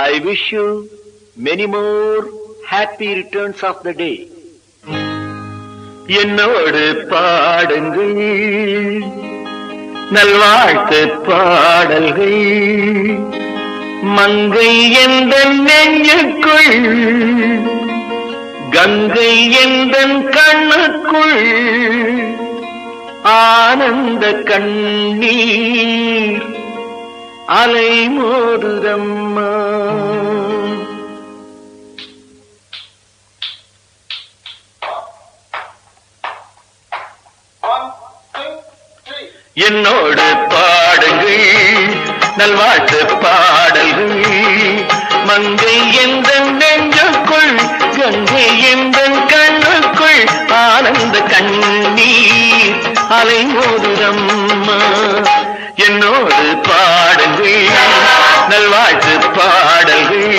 I wish you many more happy returns of the day. என்னோடு பாடுங்கள் நல்வாழ்த்து பாடல்கள் மங்கை எந்த நெஞ்சுக்குள் கங்கை எந்த கண்ணுக்குள் ஆனந்த கண்ணீர் அலை மோதுதம்மா. என்னோடு பாடுங்கள் நல்வாழ்த்து பாடல்கள் மங்கை எந்த நெஞ்சுக்குள் கங்கை எந்த கண்ணுக்குள் ஆனந்த கண்ணீர் அலை மோதுதம்மா. என்னோடு பாடுங்கள் நல்வாழ்த்து பாடல்கள்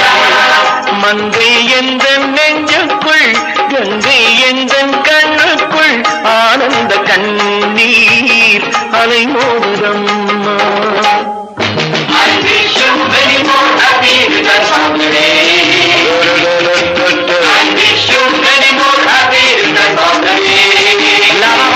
மங்கை எந்த நெஞ்சுக்குள் கங்கை எந்த கண்ணுக்குள் ஆனந்த கண்ணீர் அலை மோதுதம்மா. I wish you many more happy returns of the day. I wish you many more happy returns of the day.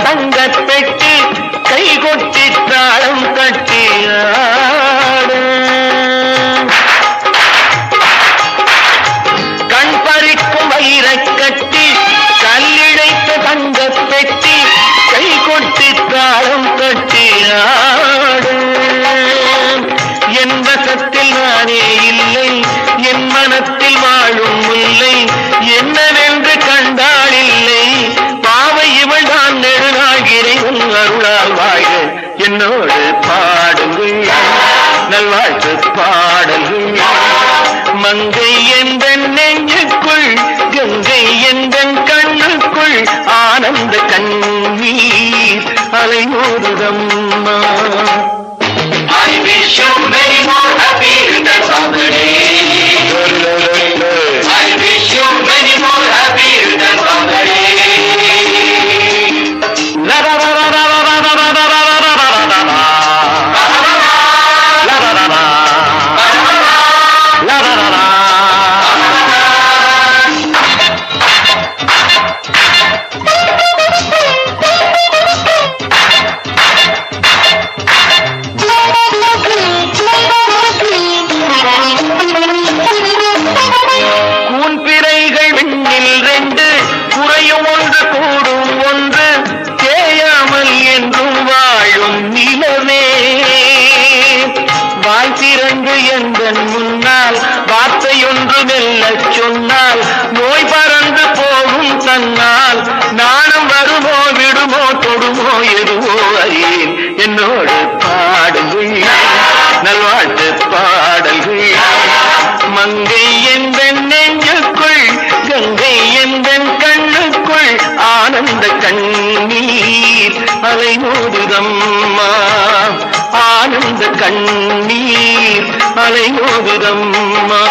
தங்கப்பெட்டி கை கொட்டி தாளம் கட்டி கண் பறிக்கும் வைரக் கட்டி கல்லிழைத்த தங்கப்பெட்டி கை கொட்டி தாளம் கட்டி என் வசத்தில் நானே இல்லை என் மனத்தில் வாழும் முல்லை என்னவென்று கண்டால் இல்லை பாவை இவள் தான் நெடுநாள்கிறேன் அருளால் வாழ்க. என்னோடு பாடுங்கள் நல்வாழ்த்து பாடல்கள் மங்கை எந்த நெஞ்சுக்குள் கங்கை எந்த கண்ணுக்குள் ஆனந்த கண்ணீர் அலை மோதுதம்மா. I wish you many more happy returns of the day. I wish you many more happy returns of the day. La la la la la la la la la la la la la la la la la la. கூன்பிறைகள் விண்ணில் ரெண்டு குறையும் ஒன்று கூடும் ஒன்று தேயாமல் என்றும் வாழும் நிலவே வாய் திறந்து எந்தன் முன்னால் வார்த்தையொன்று மெல்லச் சொன்னால் நோய் பறந்து போகும் தன்னால் நாணம் வருமோ விடுமோ தொடுமோ எதுவோ அறியேன். என்னோடு பாடுங்கள் நல்வாழ்த்து பாடல்கள் மங்கை எந்த நெஞ்சுக்குள் கங்கை எந்த கண்ணுக்குள் ஆனந்த கண்ணீர் அலை மோதுதம்மா. ஆனந்த கண்ணீர் அலை மோதுதம்மா.